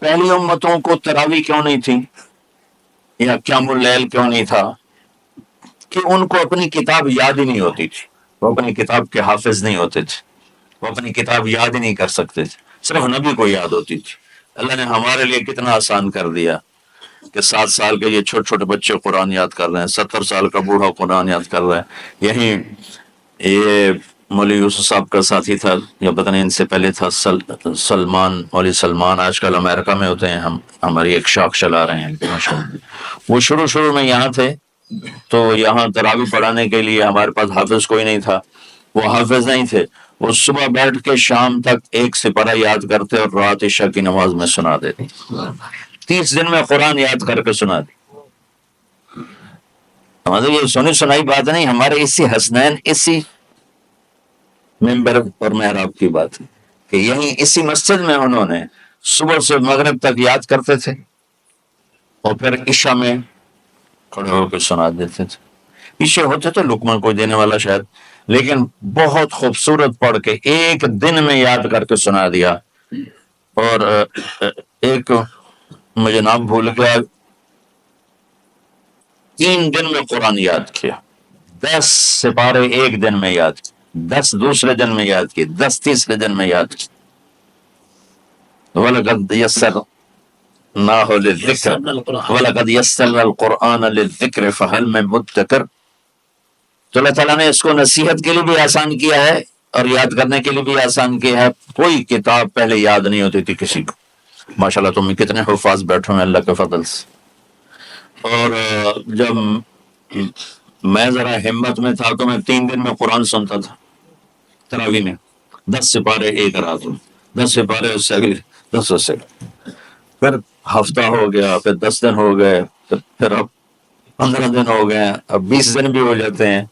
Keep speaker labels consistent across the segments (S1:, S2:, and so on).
S1: پہلی امتوں کو تراوی کیوں نہیں تھی یا قیام اللیل کیوں نہیں تھا؟ کہ ان کو اپنی کتاب یاد ہی نہیں ہوتی تھی، وہ اپنی کتاب کے حافظ نہیں ہوتے تھے، وہ اپنی کتاب یاد ہی نہیں کر سکتے تھے، صرف نبی کو یاد ہوتی تھی۔ اللہ نے ہمارے لیے کتنا آسان کر دیا کہ 7 سال کے یہ چھوٹے چھوٹے بچے قرآن یاد کر رہے ہیں، 70 سال کا بوڑھا قرآن یاد کر رہا ہے۔ یہیں یہ مولوی یوسف صاحب کا ساتھی تھا یا پتہ نہیں ان سے پہلے تھا، سلمان، مولوی سلمان، آج کل امریکہ میں ہوتے ہیں، ہماری ایک شاخ چلا رہے ہیں ماشاءاللہ۔ وہ شروع میں یہاں تھے، تو یہاں تراویح پڑھانے کے لیے ہمارے پاس حافظ کوئی نہیں تھا، وہ حافظ نہیں تھے، وہ صبح بیٹھ کے شام تک ایک سپارہ یاد کرتے اور رات عشاء کی نماز میں سنا دیتے، 30 دن میں قرآن یاد کر کے سنا دی۔ مطلب یہ سنی سنائی بات نہیں، ہمارے اسی حسنین، اسی ممبر اور محراب کی بات ہے کہ یہیں اسی مسجد میں انہوں نے صبح سے مغرب تک یاد کرتے تھے اور پھر عشاء میں کھڑے ہو کے سنا دیتے تھے۔ پیچھے ہوتے تو لقمہ کوئی دینے والا شاید، لیکن بہت خوبصورت پڑھ کے ایک دن میں یاد کر کے سنا دیا۔ اور ایک مجھے نام بھول گیا، 3 دن میں قرآن یاد کیا، 10 سپارے ایک دن میں یاد کیے، 10 دوسرے دن میں یاد کیے، 10 تیسرے دن میں یاد کیے۔ وَلَقَدْ يَسَّرْنَاهُ لِلذِّكْرِ وَلَقَدْ يَسَّرْنَا الْقُرْآنَ لِلذِّكْرِ فَهَلْ مِن مُدَّكِرٍ۔ تو اللہ تعالیٰ نے اس کو نصیحت کے لیے بھی آسان کیا ہے اور یاد کرنے کے لیے بھی آسان کیا ہے۔ کوئی کتاب پہلے یاد نہیں ہوتی تھی کسی کو، ماشاءاللہ تم کتنے حفاظ بیٹھے ہیں اللہ کے فضل سے۔ اور جب میں ذرا ہمت میں تھا تو میں 3 دن میں قرآن سنتا تھا تراویح میں، 10 سپارے ایک رات میں، 10 سپارے اس سے اگلے 10 سے، پھر ہفتہ ہو گیا، پھر 10 دن ہو گئے، پھر اب 15 دن ہو گئے، اب 20 دن بھی ہو جاتے ہیں۔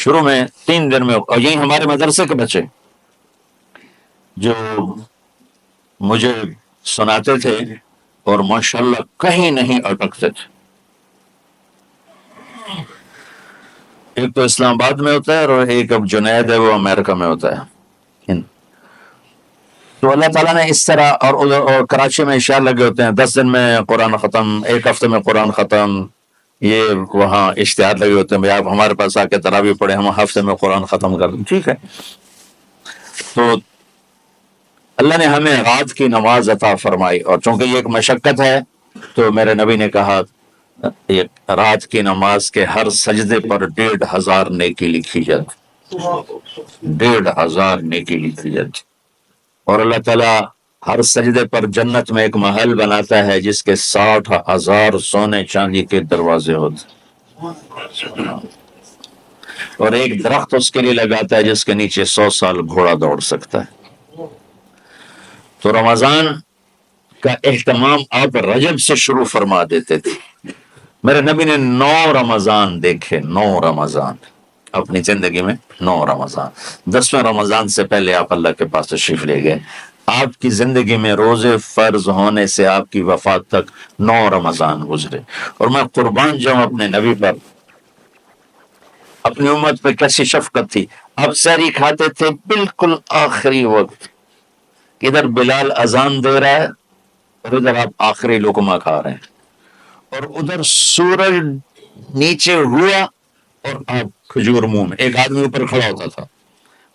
S1: شروع میں 3 دن میں، اور یہی ہمارے مدرسے کے بچے جو مجھے سناتے تھے اور ماشاءاللہ کہیں نہیں اٹکتے تھے۔ ایک تو اسلام آباد میں ہوتا ہے اور ایک اب جنید ہے وہ امریکہ میں ہوتا ہے۔ تو اللہ تعالیٰ نے اس طرح، اور کراچی میں اشار لگے ہوتے ہیں 10 دن میں قرآن ختم، 1 ہفتے میں قرآن ختم، یہ وہاں اشتہار لگے ہوتے ہیں، بھائی آپ ہمارے پاس آ کے تراویح پڑھیں، ہم ہفتے میں قرآن ختم کر دیں، ٹھیک ہے۔ تو اللہ نے ہمیں رات کی نماز عطا فرمائی، اور چونکہ یہ ایک مشقت ہے تو میرے نبی نے کہا رات کی نماز کے ہر سجدے پر 1500 نیکی لکھی جاتی، 1500 نیکی لکھی جاتی۔ اور اللہ تعالیٰ ہر سجدے پر جنت میں ایک محل بناتا ہے جس کے 60,000 سونے چاندی کے دروازے ہوتے، اور ایک درخت اس کے لیے لگاتا ہے جس کے نیچے 100 سال گھوڑا دوڑ سکتا ہے۔ تو رمضان کا اہتمام آپ رجب سے شروع فرما دیتے تھے۔ میرے نبی نے 9 رمضان دیکھے، 9 رمضان اپنی زندگی میں، 9 رمضان۔ 10ویں رمضان سے پہلے آپ اللہ کے پاس تشریف لے گئے۔ آپ کی زندگی میں روزے فرض ہونے سے آپ کی وفات تک 9 رمضان گزرے، اور میں قربان جاؤں اپنے نبی پر، اپنی امت پہ کیسی شفقت تھی۔ آپ سحری کھاتے تھے بالکل آخری وقت، ادھر بلال اذان دے رہا ہے اور ادھر آپ آخری لقمہ کھا رہے ہیں، اور ادھر سورج نیچے ہوا اور آپ کھجور منہ میں۔ ایک آدمی اوپر کھڑا ہوتا تھا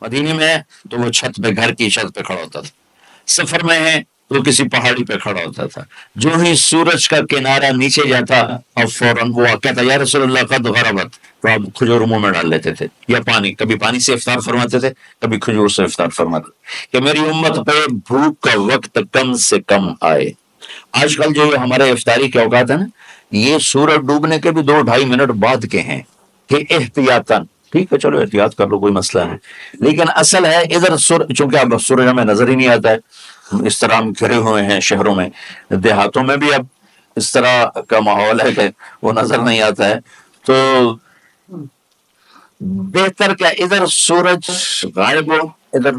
S1: مدینے میں تو وہ چھت پہ، گھر کی چھت پہ کھڑا ہوتا تھا، سفر میں ہے تو کسی پہاڑی پہ کھڑا ہوتا تھا، جو ہی سورج کا کنارہ نیچے جاتا اب فوراً وہ کہتا یا رسول اللہ قد غربت، تو آپ کھجور منہ میں ڈال لیتے تھے، یا پانی، کبھی پانی سے افطار فرماتے تھے، کبھی کھجور سے افطار فرماتے تھے، کہ میری امت پہ بھوک کا وقت کم سے کم آئے۔ آج کل جو ہمارے افطاری کے اوقات ہیں نا، یہ سورج ڈوبنے کے بھی 2-2.5 منٹ بعد کے ہیں کہ احتیاطاً، ٹھیک ہے چلو احتیاط کر لو کوئی مسئلہ نہیں، لیکن اصل ہے ادھر چونکہ اب سورج ہمیں نظر ہی نہیں آتا ہے، اس طرح ہم گھرے ہوئے ہیں شہروں میں، دیہاتوں میں بھی اب اس طرح کا ماحول ہے کہ وہ نظر نہیں آتا ہے، تو بہتر کیا ادھر سورج غائب ہو، ادھر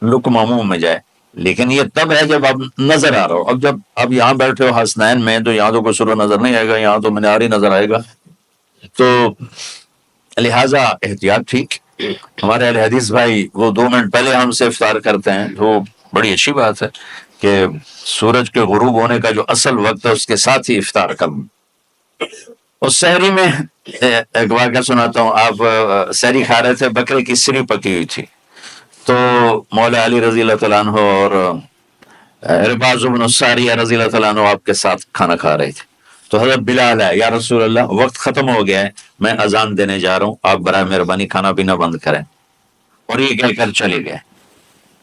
S1: لقمہ منہ میں جائے، لیکن یہ تب ہے جب اب نظر آ رہا ہو۔ اب جب اب یہاں بیٹھے ہو حسنین میں تو یہاں تو کوئی سورج نظر نہیں آئے گا، یہاں تو مینار ہی نظر آئے گا، تو لہٰذا احتیاط ٹھیک۔ ہمارے اہل حدیث بھائی وہ 2 منٹ پہلے ہم سے افطار کرتے ہیں، تو بڑی اچھی بات ہے کہ سورج کے غروب ہونے کا جو اصل وقت ہے اس کے ساتھ ہی افطار کروں. اس سحری میں ایک واقعہ سناتا ہوں. آپ سحری کھا رہے تھے, بکرے کی سری پکی ہوئی تھی, تو مولا علی رضی اللہ تعالیٰ عنہ اور رباز بن ساریہ رضی اللہ تعالیٰ عنہ آپ کے ساتھ کھانا کھا رہے تھے. تو حضرت بلال ہے, یا رسول اللہ وقت ختم ہو گیا ہے, میں اذان دینے جا رہا ہوں, آپ برائے مہربانی کھانا پینا بند کریں. اور یہ کہہ کر چلے گئے.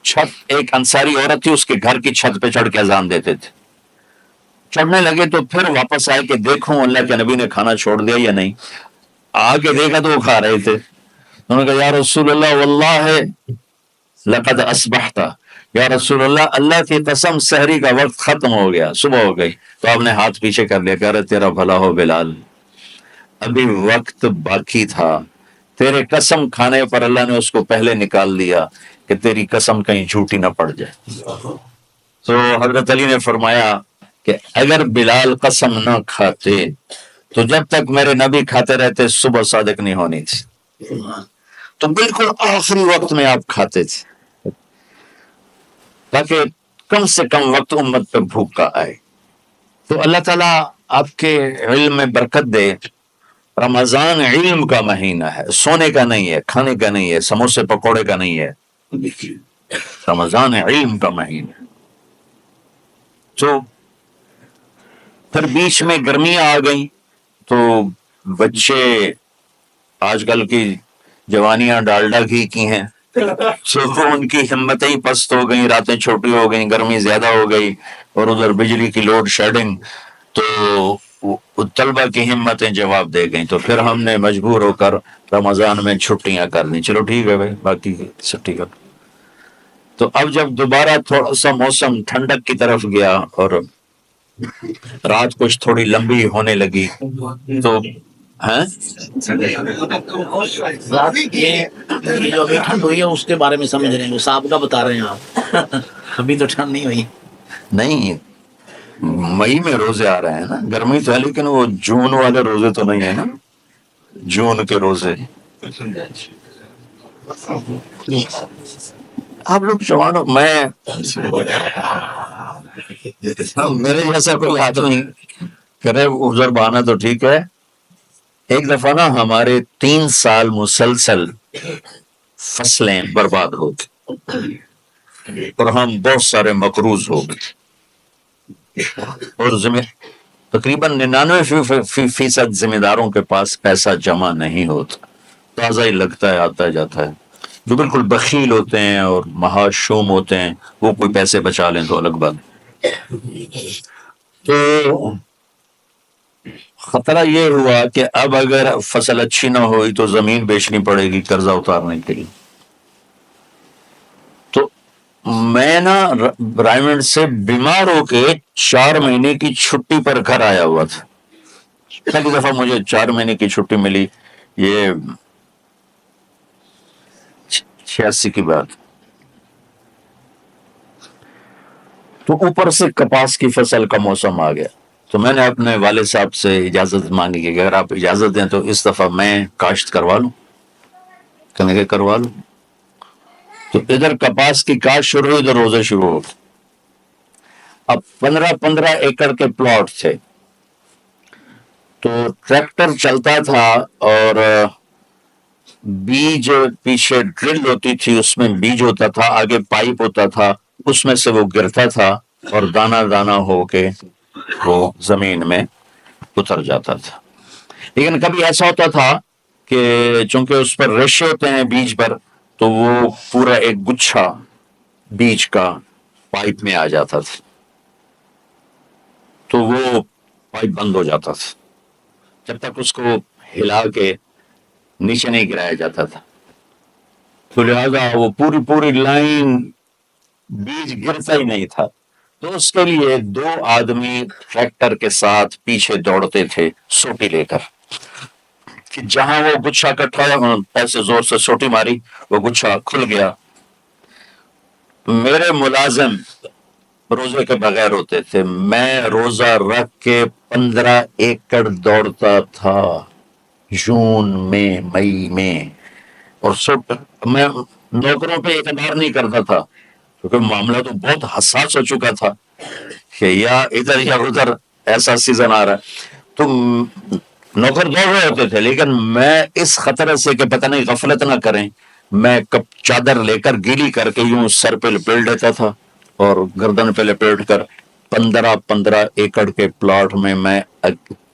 S1: چھت, ایک انصاری عورت تھی, اس کے گھر کی چھت پہ چڑھ کے اذان دیتے تھے. چڑھنے لگے تو پھر واپس آئے کہ دیکھوں اللہ کے نبی نے کھانا چھوڑ دیا یا نہیں. آگے دیکھا تو وہ کھا رہے تھے. انہوں نے کہا یا رسول اللہ واللہ لقد اصبحت, یا رسول اللہ اللہ کی قسم سحری کا وقت ختم ہو گیا, صبح ہو گئی. تو آپ نے ہاتھ پیچھے کر لیا, کہہ رہے تیرا بھلا ہو بلال, ابھی وقت باقی تھا, تیرے قسم کھانے پر اللہ نے اس کو پہلے نکال دیا کہ تیری قسم کہیں جھوٹی نہ پڑ جائے. تو حضرت علی نے فرمایا کہ اگر بلال قسم نہ کھاتے تو جب تک میرے نبی کھاتے رہتے صبح صادق نہیں ہونی تھی. تو بالکل آخری وقت میں آپ کھاتے تھے تاکہ کم سے کم وقت امت پہ بھوک کا آئے. تو اللہ تعالیٰ آپ کے علم میں برکت دے. رمضان علم کا مہینہ ہے, سونے کا نہیں ہے, کھانے کا نہیں ہے, سموسے پکوڑے کا نہیں ہے. رمضان علم کا مہینہ ہے. تو پھر بیچ میں گرمیاں آ گئیں تو بچے, آج کل کی جوانیاں ڈالڈا گھی کی ہیں, تو ان کی ہمتیں ہی پست ہو گئیں, راتیں چھوٹی ہو گئیں, گرمی زیادہ ہو گئی, اور ادھر بجلی کی لوڈ شیڈنگ, تو طلبہ کی ہمتیں جواب دے گئیں. تو پھر ہم نے مجبور ہو کر رمضان میں چھٹیاں کر دیں. چلو ٹھیک ہے بھائی, باقی سب ٹھیک ہے. تو اب جب دوبارہ تھوڑا سا موسم ٹھنڈک کی طرف گیا اور رات کچھ تھوڑی لمبی ہونے لگی تو
S2: جو ابھی ٹھنڈ ہوئی ہے اس کے بارے میں سمجھ رہے ہیں, وہ صاحب کا بتا رہے ہیں آپ. ابھی تو ٹھنڈ نہیں ہوئی.
S1: نہیں, مئی میں روزے آ رہے ہیں نا, گرمی تو ہے لیکن وہ جون والے روزے تو نہیں ہے نا, جون کے روزے. آپ لوگ جوانوں, میں میرے جیسا کوئی آدمی کرے ادھر بہانا تو ٹھیک ہے. ایک دفعہ نا ہمارے 3 سال مسلسل فصلیں برباد ہو گئی اور ہم بہت سارے مقروض ہو گئے, اور تقریباً 99% ذمہ داروں کے پاس پیسہ جمع نہیں ہوتا, تازہ ہی لگتا ہے, آتا جاتا ہے. جو بالکل بخیل ہوتے ہیں اور مہاشوم ہوتے ہیں وہ کوئی پیسے بچا لیں تو الگ بات. تو خطرہ یہ ہوا کہ اب اگر فصل اچھی نہ ہوئی تو زمین بیچنی پڑے گی قرضہ اتارنے کے لیے. تو میں نا رائمنڈ سے بیمار ہو کے 4 مہینے کی چھٹی پر گھر آیا ہوا تھا. پہلی دفعہ مجھے 4 مہینے کی چھٹی ملی, یہ 86 کی بات. تو اوپر سے کپاس کی فصل کا موسم آ گیا. تو میں نے اپنے والد صاحب سے اجازت مانگی کہ اگر آپ اجازت دیں تو اس دفعہ میں کاشت کروا لوں. کہنے کے کروا لوں. تو ادھر کپاس کی کاشت شروع ہوئی, ادھر روزے شروع ہو گئے. اب 15 ایکڑ کے پلاٹ تھے, تو ٹریکٹر چلتا تھا اور بیج پیچھے ڈرل ہوتی تھی, اس میں بیج ہوتا تھا, آگے پائپ ہوتا تھا, اس میں سے وہ گرتا تھا اور دانا دانا ہو کے وہ زمین میں اتر جاتا تھا. لیکن کبھی ایسا ہوتا تھا کہ چونکہ اس پر ریشے ہوتے ہیں بیج پر, تو وہ پورا ایک گچھا بیج کا پائپ میں آ جاتا تھا, تو وہ پائپ بند ہو جاتا تھا جب تک اس کو ہلا کے نیچے نہیں گرایا جاتا تھا. تو لہذا وہ پوری لائن بیج گرتا ہی نہیں تھا. تو اس کے لیے 2 آدمی ٹریکٹر کے ساتھ پیچھے دوڑتے تھے سوٹی لے کر, کہ جہاں وہ گچھا کٹا, ایسے زور سے سوٹی ماری, وہ گچھا کھل گیا. میرے ملازم روزے کے بغیر ہوتے تھے, میں روزہ رکھ کے 15 ایکڑ دوڑتا تھا جون میں, مئی میں. اور میں نوکروں پہ اعتبار نہیں کرتا تھا, کیونکہ معاملہ تو بہت حساس ہو چکا تھا کہ یا ادھر یا ادھر ایسا سیزن آ رہا ہے، تو نوکر دوڑ رہے ہوتے تھے، لیکن میں اس خطرے سے کہ پتہ نہیں غفلت نہ کریں، میں کب چادر لے کر گیلی کر کے یوں سر پہ لپیٹ لیتا تھا اور گردن پہ لپیٹ کر 15 ایکڑ کے پلاٹ میں میں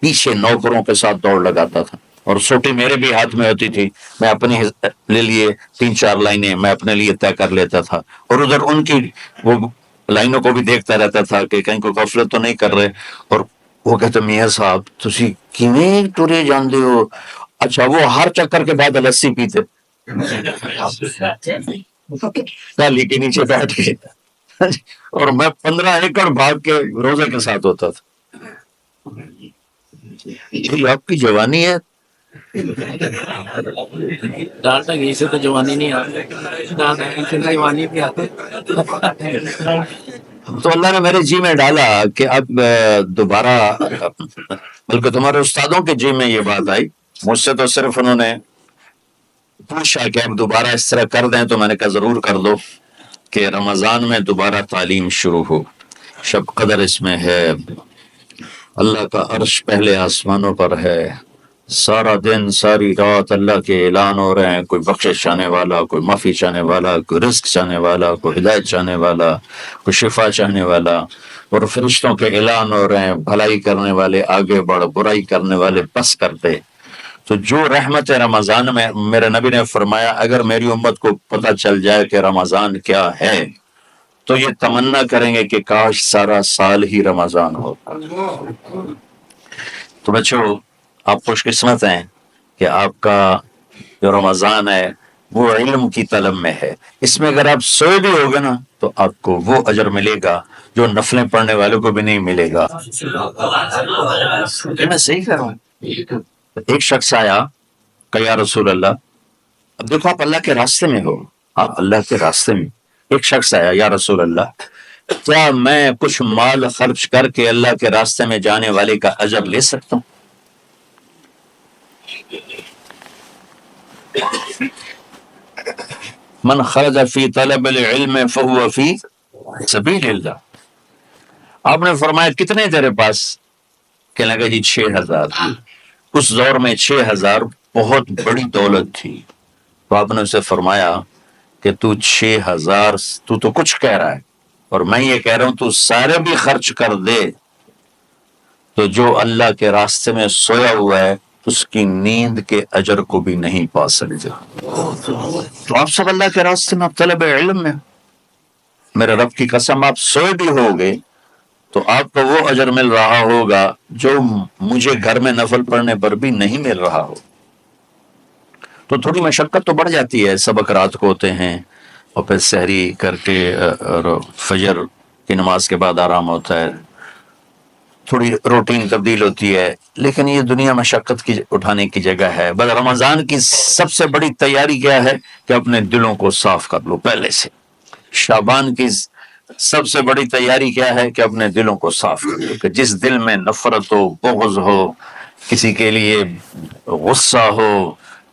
S1: پیچھے نوکروں کے ساتھ دوڑ لگاتا تھا، اور سوٹی میرے بھی ہاتھ میں ہوتی تھی، میں اپنے لے لیے 3 4 لائنیں میں اپنے لیے طے کر لیتا تھا، اور ادھر ان کی وہ لائنوں کو بھی دیکھتا رہتا تھا کہ کہیں کوئی غفلت تو نہیں کر رہے، اور وہ کہتے میاں صاحب تسی کیویں ٹرے جاندے ہو؟ اچھا وہ ہر چکر کے بعد لسی پیتے ٹالی کے نیچے بیٹھ کے، اور میں 15 ایکڑ بھاگ کے روزے کے ساتھ ہوتا تھا۔ یہ آپ کی جوانی ہے۔
S2: ڈالٹا گھی سے تو جوانی نہیں آتی، ڈالٹا گھی سے جوانی بھی آتی۔
S1: تو اللہ نے میرے جی میں ڈالا کہ اب دوبارہ، بلکہ تمہارے استادوں کے جی میں یہ بات آئی، مجھ سے تو صرف انہوں نے پوچھا کہ اب دوبارہ اس طرح کر دیں، تو میں نے کہا ضرور کر دو کہ رمضان میں دوبارہ تعلیم شروع ہو، شب قدر اس میں ہے، اللہ کا عرش پہلے آسمانوں پر ہے، سارا دن ساری رات اللہ کے اعلان ہو رہے ہیں، کوئی بخشش چاہنے والا، کوئی معافی چاہنے والا، کوئی رزق چاہنے والا، کوئی ہدایت چاہنے والا، کوئی شفا چاہنے والا، اور فرشتوں کے اعلان ہو رہے ہیں، بھلائی کرنے والے آگے بڑھ، برائی کرنے والے بس کر دے۔ تو جو رحمت رمضان میں، میرے نبی نے فرمایا اگر میری امت کو پتہ چل جائے کہ رمضان کیا ہے تو یہ تمنا کریں گے کہ کاش سارا سال ہی رمضان ہو۔ تو بچوں آپ خوش قسمت ہیں کہ آپ کا جو رمضان ہے وہ علم کی طلب میں ہے، اس میں اگر آپ سوئے بھی ہوگے نا تو آپ کو وہ اجر ملے گا جو نفلیں پڑھنے والوں کو بھی نہیں ملے گا۔ میں صحیح کر رہا ہوں۔ ایک شخص آیا کہ یا رسول اللہ، اب دیکھو آپ اللہ کے راستے میں ہو، آپ اللہ کے راستے میں، ایک شخص آیا یا رسول اللہ کیا میں کچھ مال خرچ کر کے اللہ کے راستے میں جانے والے کا اجر لے سکتا ہوں؟ من خرج فی طلب العلم فہو فی سبیل اللہ۔ آپ نے فرمایا کتنے تیرے پاس؟ کہنے لگا جی 6000۔ اس دور میں 6000 بہت بڑی دولت تھی، تو آپ نے اسے فرمایا کہ تو 6000 تو کچھ کہہ رہا ہے، اور میں یہ کہہ رہا ہوں تو سارے بھی خرچ کر دے تو جو اللہ کے راستے میں سویا ہوا ہے اس کی نیند کے اجر کو بھی نہیں پا سکتے۔ تو آپ سب اللہ کے راستے میں، آپ طلب علم میں، میرے رب کی قسم آپ سوئے بھی ہوگے تو آپ کو وہ اجر مل رہا ہوگا جو مجھے گھر میں نفل پڑھنے پر بھی نہیں مل رہا ہو۔ تو تھوڑی مشقت تو بڑھ جاتی ہے، سبق رات کو ہوتے ہیں اور پھر سحری کر کے اور فجر کی نماز کے بعد آرام ہوتا ہے، تھوڑی روٹین تبدیل ہوتی ہے، لیکن یہ دنیا مشقت کی اٹھانے کی جگہ ہے۔ بس رمضان کی سب سے بڑی تیاری کیا ہے کہ اپنے دلوں کو صاف کر لو پہلے سے۔ شعبان کی سب سے بڑی تیاری کیا ہے کہ اپنے دلوں کو صاف کر لو، کہ جس دل میں نفرت ہو، بغض ہو، کسی کے لیے غصہ ہو،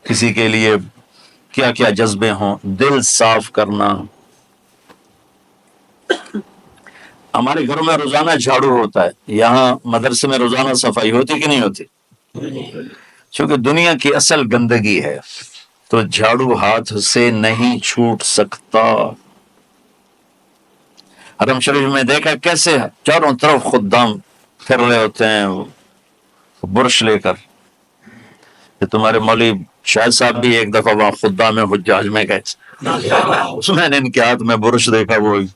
S1: کسی کے لیے کیا کیا جذبے ہوں، دل صاف کرنا۔ ہمارے گھروں میں روزانہ جھاڑو ہوتا ہے، یہاں مدرسے میں روزانہ صفائی ہوتی کہ نہیں ہوتی؟ چونکہ دنیا کی اصل گندگی ہے تو جھاڑو ہاتھ سے نہیں چھوٹ سکتا۔ حرم شریف میں دیکھا کیسے چاروں طرف خدام پھر رہے ہوتے ہیں برش لے کر۔ کہ تمہارے مولوی شاہد صاحب بھی ایک دفعہ وہاں خدام حجاج میں گئے، اس میں نے ان کے ہاتھ میں برش دیکھا، وہی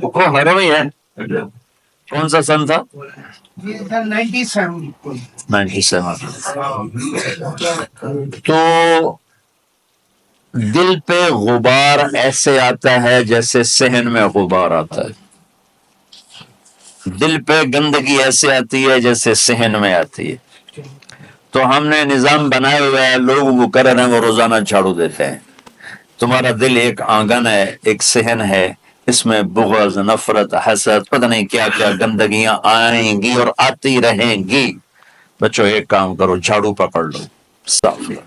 S1: وہ حرم ہی ہے۔ کون سا سن تھا؟ 97۔ تو دل پہ غبار ایسے آتا ہے جیسے صحن میں غبار آتا ہے، دل پہ گندگی ایسے آتی ہے جیسے صحن میں آتی ہے۔ تو ہم نے نظام بنایا ہوا ہے، لوگ وہ کر رہے ہیں، وہ روزانہ جھاڑو دیتے ہیں۔ تمہارا دل ایک آنگن ہے، ایک صحن ہے، اس میں بغض، نفرت، حسد، پتہ نہیں کیا کیا گندگیاں آئیں گی اور آتی رہیں گی۔ بچوں ایک کام کرو، جھاڑو پکڑ لو، صاف کر.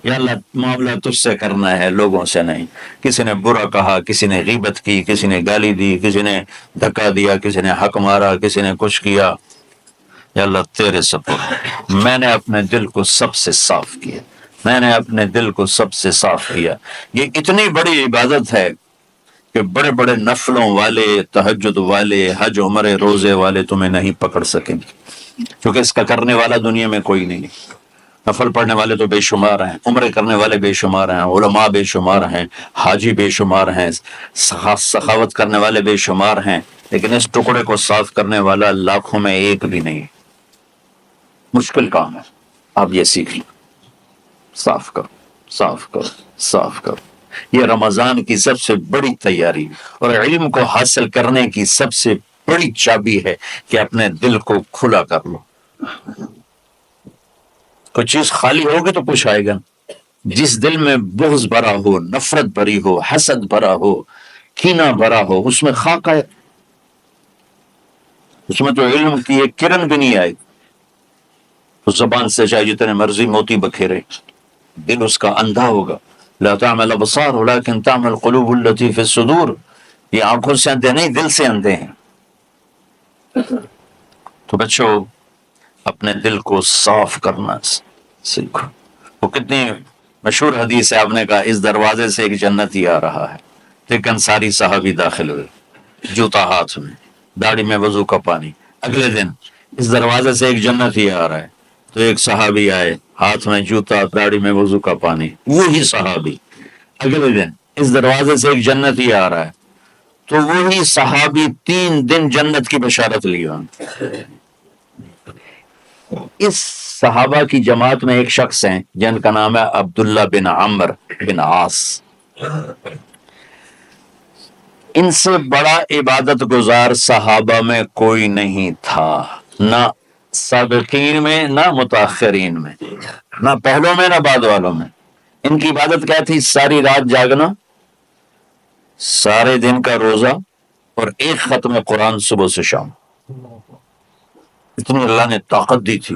S1: یا اللہ معاملہ تجھ سے کرنا ہے، لوگوں سے نہیں. کسی نے برا کہا، کسی نے غیبت کی، کسی نے گالی دی، کسی نے دھکا دیا، کسی نے حق مارا، کسی نے کچھ کیا، یا اللہ تیرے سپرد میں نے اپنے دل کو سب سے صاف کیا، میں نے اپنے دل کو سب سے صاف کیا. یہ اتنی بڑی عبادت ہے کہ بڑے بڑے نفلوں والے، تہجد والے، حج عمرے روزے والے تمہیں نہیں پکڑ سکیں گے، کیونکہ اس کا کرنے والا دنیا میں کوئی نہیں. نفل پڑھنے والے تو بے شمار ہیں، عمرے کرنے والے بے شمار ہیں، علماء بے شمار ہیں، حاجی بے شمار ہیں، سخاوت کرنے والے بے شمار ہیں، لیکن اس ٹکڑے کو صاف کرنے والا لاکھوں میں ایک بھی نہیں. مشکل کام ہے، آپ یہ سیکھ لیں. صاف کرو، صاف کرو، صاف کرو. یہ رمضان کی سب سے بڑی تیاری اور علم کو حاصل کرنے کی سب سے بڑی چابی ہے کہ اپنے دل کو کھلا کر لو. کوئی چیز خالی ہوگی تو کچھ آئے گا. جس دل میں بغض بھرا ہو، نفرت بھری ہو، حسد بھرا ہو، کینہ بھرا ہو، اس میں خاک آئے، اس میں تو علم کی ایک کرن بھی نہیں آئے. اس زبان سے چاہے جتنے مرضی موتی بکھیرے، دل اس کا اندھا ہوگا. لا تعمل ابصار ولكن تعمل القلوب التي في الصدور. یہ آنکھوں سے اندھے نہیں، دل سے اندھے ہیں. تو بچوں اپنے دل کو صاف کرنا سیکھو. وہ کتنی مشہور حدیث ہے، آپ نے کہا اس دروازے سے ایک جنتی آ رہا ہے. ایک انصاری صحابی داخل ہوئے، جوتا ہاتھ میں، داڑھی میں وضو کا پانی. اگلے دن اس دروازے سے ایک جنتی آ رہا ہے، تو ایک صحابی آئے، ہاتھ میں جوتا، داڑھی میں وضو کا پانی. وہی صحابی اگلے دن اس دروازے سے ایک جنتی آ رہا ہے، تو وہی صحابی 3 دن جنت کی بشارت لیا. اس صحابہ کی جماعت میں ایک شخص ہیں جن کا نام ہے عبداللہ بن عمر بن عاص. ان سے بڑا عبادت گزار صحابہ میں کوئی نہیں تھا، نہ سابقین میں، نہ متاخرین میں، نہ پہلوں میں، نہ بعد والوں میں. ان کی عبادت کیا تھی؟ ساری رات جاگنا، سارے دن کا روزہ، اور ایک ختم قرآن صبح سے شام. اتنی اللہ نے طاقت دی تھی.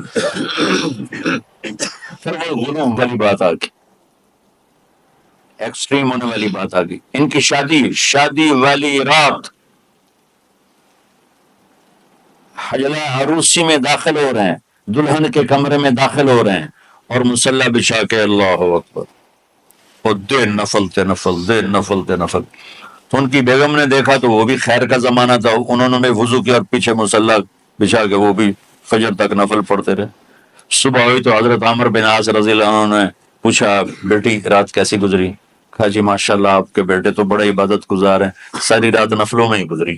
S1: پھر وہ غلوم والی بات آ گئی، ایکسٹریم ہونے والی بات آ گئی. ان کی شادی والی رات حجلہ عروسی میں داخل ہو رہے ہیں، دلہن کے کمرے میں داخل ہو رہے ہیں، اور مسلح بچھا کے اللہ اکبر، اور دن نفل تے نفل، دن نفل تے نفل. تو ان کی بیگم نے دیکھا تو وہ بھی خیر کا زمانہ تھا، انہوں نے بھی وضو کیا اور پیچھے مسلح بچھا کے وہ بھی فجر تک نفل پڑھتے رہے. صبح ہوئی تو حضرت عمر بن عاص رضی اللہ عنہ نے پوچھا بیٹی رات کیسی گزری؟ کہا جی ماشاءاللہ آپ کے بیٹے تو بڑے عبادت گزار ہیں، ساری رات نفلوں میں ہی گزری.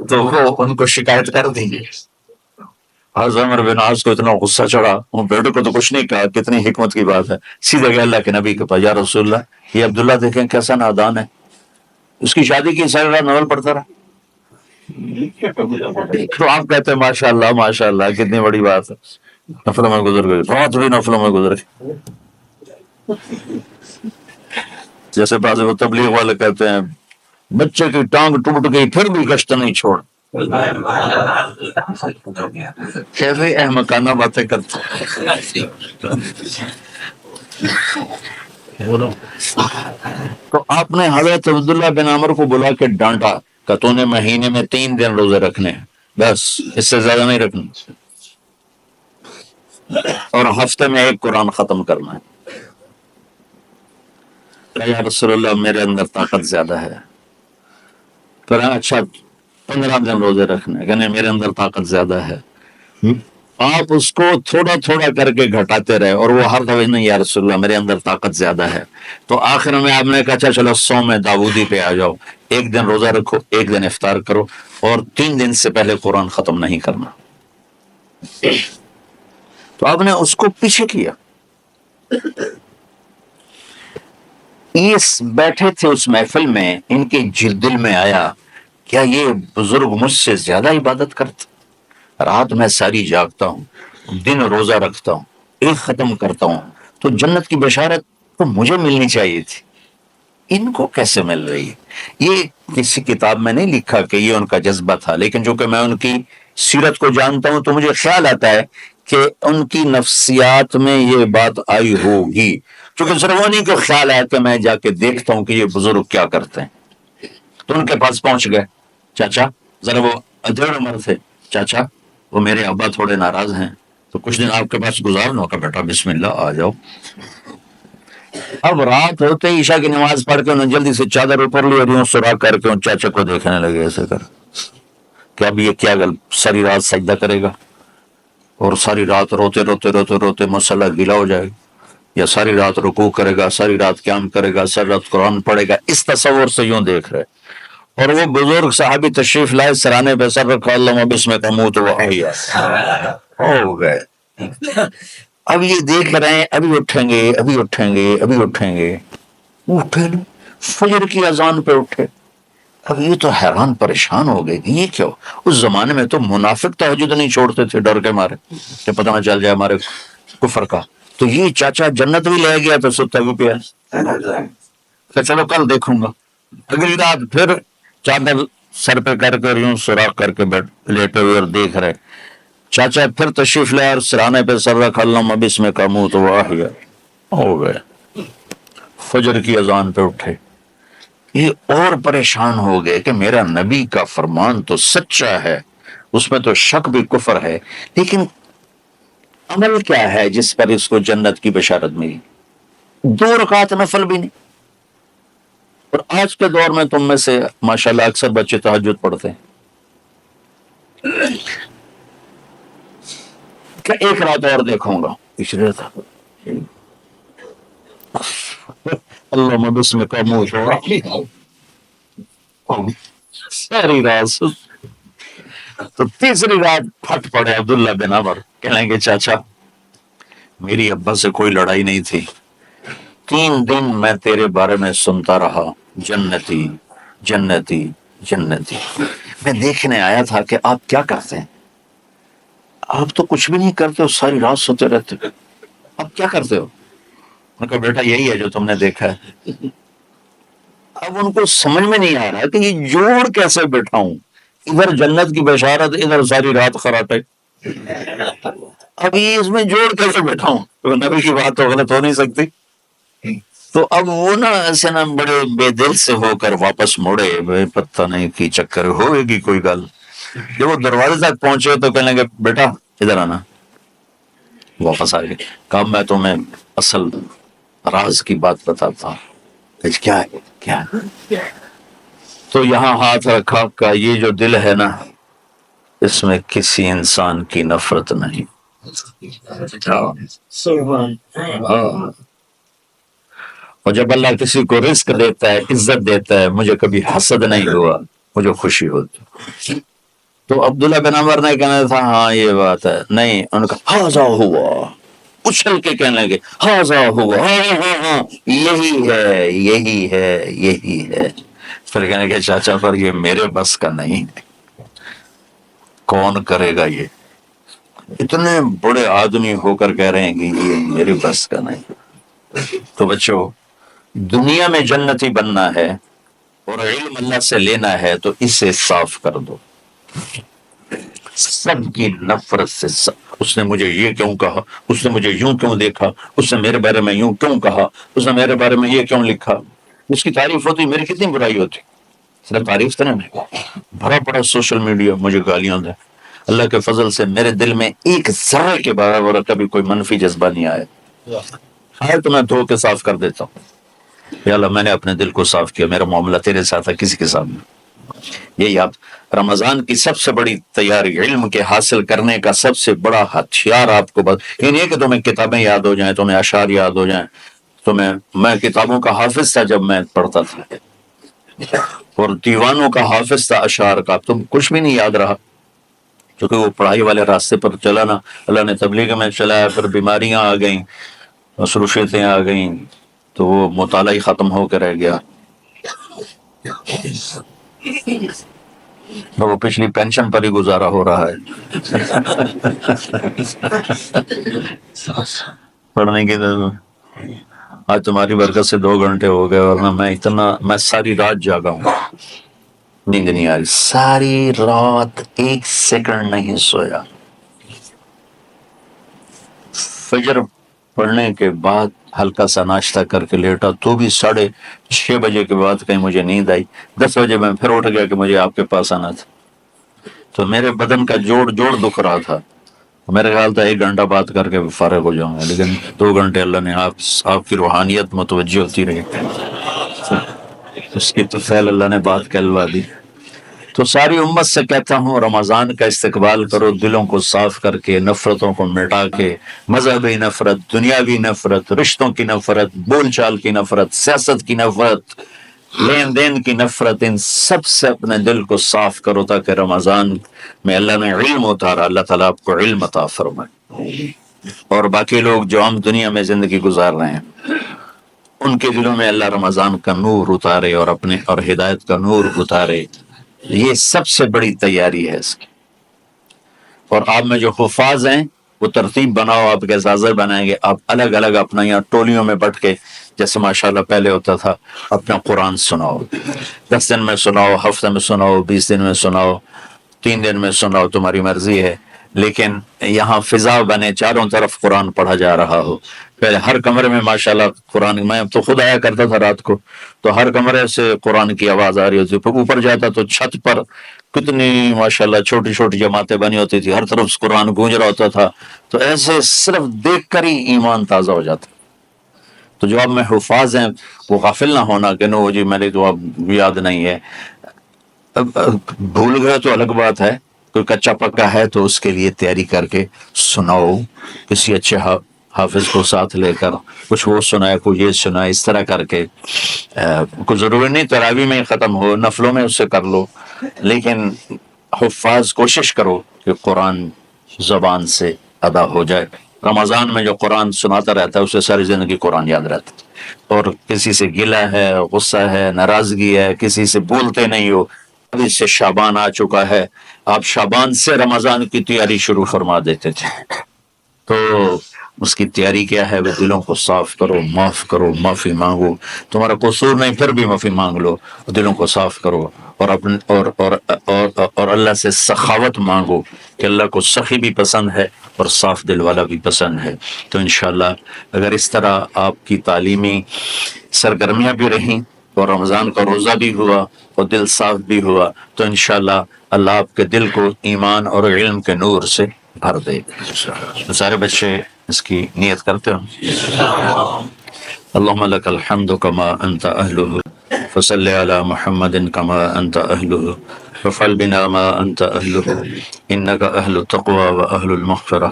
S1: تو وہ ان کو شکایت کر دی. حضرت عمر بن عاص کو اتنا غصہ چڑھا، وہ بیٹے کو تو کچھ نہیں کہا، کتنی حکمت کی بات ہے. سیدھے گئے اللہ کے نبی کے پاس، یا رسول اللہ یہ عبداللہ دیکھیں کیسا نادان ہے، اس کی شادی کی ساری رات نفل پڑھتا رہا. تو آپ کہتے ہیں ماشاء اللہ ماشاء اللہ کتنی بڑی بات ہے، نفلوں میں گزر گئے، رات بھی نفلوں میں گزر گئی. جیسے بعض وہ تبلیغ والے کہتے ہیں بچے کی ٹانگ ٹوٹ گئی پھر بھی گشت نہیں چھوڑ. کیسے احمقانہ باتیں کرتے ہیں. تو آپ نے حضرت عبداللہ بن عمر کو بلا کے ڈانٹا کہ تو نے مہینے میں 3 دن روزے رکھنے ہیں، بس اس سے زیادہ نہیں رکھنا، اور ہفتے میں 1 قرآن ختم کرنا ہے. یا رسول اللہ میرے اندر طاقت زیادہ ہے. پھر اچھا 15 دن روزے رکھنے، کہنے میرے اندر طاقت زیادہ ہے. آپ اس کو تھوڑا تھوڑا کر کے گھٹاتے رہے، اور وہ ہر دفعہ نہیں یا رسول اللہ میرے اندر طاقت زیادہ ہے. تو آخر میں آپ نے کہا اچھا چلو 100 میں داؤدی پہ آ جاؤ، 1 دن روزہ رکھو، 1 دن افطار کرو، اور 3 دن سے پہلے قرآن ختم نہیں کرنا. تو آپ نے اس کو پیچھے کیا. یہ بیٹھے تھے اس محفل میں، ان کے دل میں آیا کیا یہ بزرگ مجھ سے زیادہ عبادت کرتے؟ رات میں ساری جاگتا ہوں، دن روزہ رکھتا ہوں، 1 ختم کرتا ہوں، تو جنت کی بشارت تو مجھے ملنی چاہیے تھی، ان کو کیسے مل رہی ہے؟ یہ کسی کتاب میں نہیں لکھا کہ یہ ان کا جذبہ تھا، لیکن جو کہ میں ان کی سیرت کو جانتا ہوں تو مجھے خیال آتا ہے کہ ان کی نفسیات میں یہ بات آئی ہوگی، چونکہ صرف انہیں کو خیال ہے کہ میں جا کے دیکھتا ہوں کہ یہ بزرگ کیا کرتے ہیں، تو ان کے پاس پہنچ گئے. چاچا ذرا، وہ ادھیڑ عمر تھے، چاچا وہ میرے ابا تھوڑے ناراض ہیں تو کچھ دن آپ کے پاس گزارنا کا. بیٹا بسم اللہ آ جاؤ. اب رات ہوتے ہی عشاء کی نماز پڑھ کے انہوں نے جلدی سے چادر اوپر لی اور یوں سراغ کر کے ان چاچا کو دیکھنے لگے ایسے کر کہ اب یہ کیا ساری رات سجدہ کرے گا اور ساری رات روتے روتے روتے روتے مسئلہ گلا ہو جائے گا، یا ساری رات رکوع کرے گا، ساری رات قیام کرے گا، ساری رات قرآن پڑھے گا. اس تصور سے یوں دیکھ رہے. اور وہ بزرگ صحابی تشریف لائے، سرانے پہ سر رکھا، اللہ بسم کا منہ تو ہو گئے. اب یہ دیکھ رہے ہیں ابھی اٹھیں گے، ابھی اٹھیں گے، ابھی اٹھیں گے. اٹھے نہیں، فجر کی اذان پہ اٹھے. اب یہ تو حیران پریشان ہو گئے کہ یہ کیوں. اس زمانے میں تو منافق تہجد نہیں چھوڑتے تھے ڈر کے مارے کہ پتہ نہ چل جائے ہمارے کفر کا. تو یہ چاچا جنت بھی لے گیا تو ستا بھی پیا کہ چلو کل دیکھوں گا. اگلی رات پھر چادر سر پہ کر کے یوں سوراخ کر کے لیٹے ہوئے اور دیکھ رہے. چاچا پھر تشریف لے اور سرانے پہ سر رکھ، اللہ بسم کا منہ تو ہو گئے. فجر کی اذان پہ اٹھے. یہ اور پریشان ہو گئے کہ میرا نبی کا فرمان تو سچا ہے، اس میں تو شک بھی کفر ہے، لیکن عمل کیا ہے جس پر اس کو جنت کی بشارت ملی؟ 2 رکعت نفل بھی نہیں. اور آج کے دور میں تم میں سے ماشاءاللہ اکثر بچے تہجد پڑھتے ہیں. کہ ایک رات اور دیکھوں گا، پچھلے تھا اللہ بسم کا منہ ساری رات. تو تیسری رات پھٹ پڑے عبداللہ بن عمر، کہنے گے چاچا میری ابا سے کوئی لڑائی نہیں تھی، 3 دن میں تیرے بارے میں سنتا رہا، جنتی جنتی جنتی. میں دیکھنے آیا تھا کہ آپ کیا کرتے ہیں. آپ تو کچھ بھی نہیں کرتے ہو، ساری رات سوتے رہتے ہو، آپ کیا کرتے ہو؟ ان کا بیٹا یہی ہے جو تم نے دیکھا ہے. اب ان کو سمجھ میں نہیں آ رہا کہ یہ جوڑ کیسے بیٹھا ہوں، ادھر جنت کی بشارت، ادھر ساری رات خراٹے. اب یہ اس میں جوڑ کیسے بیٹھا ہوں؟ تو نبی کی بات تو غلط ہو نہیں سکتی. تو اب وہ نا ایسے نا بڑے بے دل سے ہو کر واپس موڑے، پتہ نہیں کی چکر ہوئے گی کوئی گل. جب وہ دروازے تک پہنچے تو کہنے لگے بیٹا ادھر آنا. واپس آ گئے. کہا میں تمہیں اصل راز کی بات بتاتا ہوں. کیا ہے کیا ہے؟ تو یہاں ہاتھ رکھا کہ یہ جو دل ہے نا اس میں کسی انسان کی نفرت نہیں. اور جب اللہ کسی کو رزق دیتا ہے، عزت دیتا ہے، مجھے کبھی حسد نہیں ہوا، مجھے خوشی ہوتی. تو عبداللہ بن عمر نے کہنا تھا ہاں یہ بات ہے. نہیں، ان کا ہاذا ہوا، اچھل کے کہنے لگے ہاذا ہوا، ہاں ہاں ہاں یہی ہے یہی ہے یہی ہے. پھر کہنے کہ چاچا پر یہ میرے بس کا نہیں ہے، کون کرے گا یہ؟ اتنے بڑے آدمی ہو کر کہہ رہے ہیں کہ یہ میرے بس کا نہیں. تو بچوں، دنیا میں جنتی بننا ہے اور علم اللہ سے لینا ہے تو اسے صاف کر دو. سب کی نفرت سے اس نے مجھے یہ کیوں کہا، اس نے مجھے یوں کیوں دیکھا، اس نے میرے بارے میں یوں کیوں کہا، اس نے میرے بارے میں یہ کیوں لکھا. اس کی تعریف ہوتی، میری کتنی برائی ہوتی. صرف تعریف تو نہیں، بھرا پڑا سوشل میڈیا مجھے گالیاں دے. اللہ کے فضل سے میرے دل میں ایک ذرہ کے برابر کبھی کوئی منفی جذبہ نہیں آیا. تو میں دھو کے صاف کر دیتا ہوں. یا اللہ میں نے اپنے دل کو صاف کیا، میرا معاملہ تیرے ساتھ ہے، کسی کے ساتھ نہیں. یہی آپ رمضان کی سب سے بڑی تیاری، علم کے حاصل کرنے کا سب سے بڑا ہتھیار آپ کو یہ نہیں ہے کہ تمہیں کتابیں یاد ہو جائیں، تمہیں اشعار یاد ہو جائیں. میں کتابوں کا حافظ تھا جب میں پڑھتا تھا، اور دیوانوں کا حافظ تھا اشعار کا. تم کچھ بھی نہیں یاد رہا کیونکہ وہ پڑھائی والے راستے پر چلا نا. اللہ نے تبلیغ میں چلایا، پھر بیماریاں آ گئیں، مصروفیتیں آ گئیں، تو وہ مطالعہ ہی ختم ہو کے رہ گیا. وہ پچھلی پینشن پر ہی گزارا ہو رہا ہے. پڑھنے کی تو آج تمہاری برکت سے 2 گھنٹے ہو گئے، اور میں ساری رات جاگا ہوں، نیند نہیں آ رہی. ساری رات 1 سیکنڈ نہیں سویا. فجر پڑھنے کے بعد ہلکا سا ناشتہ کر کے لیٹا تو بھی 6:30 کے بعد کہیں مجھے نیند آئی. 10 بجے میں پھر اٹھ گیا کہ مجھے آپ کے پاس آنا تھا. تو میرے بدن کا جوڑ دکھ رہا تھا. میرے خیال تھا 1 گھنٹہ بات کر کے فارغ ہو جاؤں گا، لیکن 2 گھنٹے اللہ نے آپ کی روحانیت متوجہ ہوتی رہی، اس کی تو فعل اللہ نے بات کہلوا دی. تو ساری امت سے کہتا ہوں رمضان کا استقبال کرو دلوں کو صاف کر کے، نفرتوں کو مٹا کے، مذہبی نفرت، دنیاوی نفرت، رشتوں کی نفرت، بول چال کی نفرت، سیاست کی نفرت، لین دین کی نفرت، ان سب سے اپنے دل کو صاف کرو تاکہ رمضان میں اللہ نے علم اتارا، اللہ تعالیٰ آپ کو علم عطا فرمائے. اور باقی لوگ جو عام دنیا میں زندگی گزار رہے ہیں ان کے دلوں میں اللہ رمضان کا نور اتارے اور ہدایت کا نور اتارے. یہ سب سے بڑی تیاری ہے اس کی. اور آپ میں جو حفاظ ہیں وہ ترتیب بناؤ، آپ کے حاضر بنائیں گے، آپ الگ الگ اپنا یہاں ٹولیوں میں بٹ کے، جیسے ماشاءاللہ پہلے ہوتا تھا، اپنا قرآن سناؤ. 10 دن میں سناؤ، ہفتہ میں سناؤ، 20 دن میں سناؤ، 3 دن میں سناؤ، تمہاری مرضی ہے. لیکن یہاں فضا بنے، چاروں طرف قرآن پڑھا جا رہا ہو. پہلے ہر کمرے میں ماشاءاللہ قرآن، میں تو خود آیا کرتا تھا رات کو تو ہر کمرے سے قرآن کی آواز آ رہی ہوتی. پھر اوپر جاتا تو چھت پر کتنی ماشاءاللہ چھوٹی چھوٹی جماعتیں بنی ہوتی تھی، ہر طرف قرآن گونج رہا ہوتا تھا. تو ایسے صرف دیکھ کر ہی ایمان تازہ ہو جاتا. تو جو اب میں حفاظ ہیں وہ غافل نہ ہونا کہ نو جی میں نے تو اب یاد نہیں ہے. بھول گئے تو الگ بات ہے، کوئی کچا پکا ہے تو اس کے لیے تیاری کر کے سناؤ، کسی اچھے حافظ کو ساتھ لے کر، کچھ وہ سنائے کوئی یہ سنائے، اس طرح کر کے. کوئی ضروری نہیں تراویح میں ختم ہو، نفلوں میں اس سے کر لو، لیکن حفاظ کوشش کرو کہ قرآن زبان سے ادا ہو جائے. رمضان میں جو قرآن سناتا رہتا ہے اسے ساری زندگی قرآن یاد رہتا ہے. اور کسی سے گلہ ہے، غصہ ہے، ناراضگی ہے، کسی سے بولتے نہیں ہو، ابھی سے شعبان آ چکا ہے، آپ شعبان سے رمضان کی تیاری شروع فرما دیتے تھے. تو اس کی تیاری کیا ہے؟ وہ دلوں کو صاف کرو، معاف کرو، معافی مانگو. تمہارا قصور نہیں پھر بھی معافی مانگ لو، دلوں کو صاف کرو. اور اپنے اور اللہ سے سخاوت مانگو کہ اللہ کو سخی بھی پسند ہے اور صاف دل والا بھی پسند ہے. تو انشاءاللہ اگر اس طرح آپ کی تعلیمی سرگرمیاں بھی رہیں اور رمضان کا روزہ بھی ہوا اور دل صاف بھی ہوا تو انشاءاللہ اللہ آپ کے دل کو ایمان اور علم کے نور سے بھر دے. تو سارے بچے اس کی نیت کرتے ہو. اللهم لك الحمد كما أنت أهله فصل على محمد كما أنت أهله وفعل بنا ما أنت أهله إنك أهل التقوى وأهل المغفرة.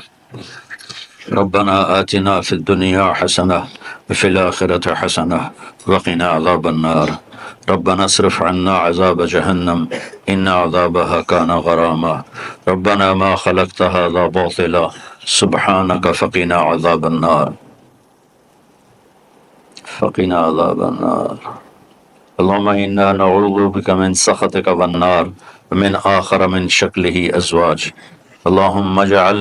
S1: ربنا آتنا في الدنيا حسنة وفي الآخرة حسنة وقنا عذاب النار. ربنا اصرف عنا عذاب جهنم إن عذابها كان غراما. ربنا ما خلقت هذا باطلا سبحانك فقنا عذاب النار. فقنا عذاب النار. اللهم إنا نعوذ بك من سخطك والنار ومن آخر من شكله أزواج. اللهم اجعل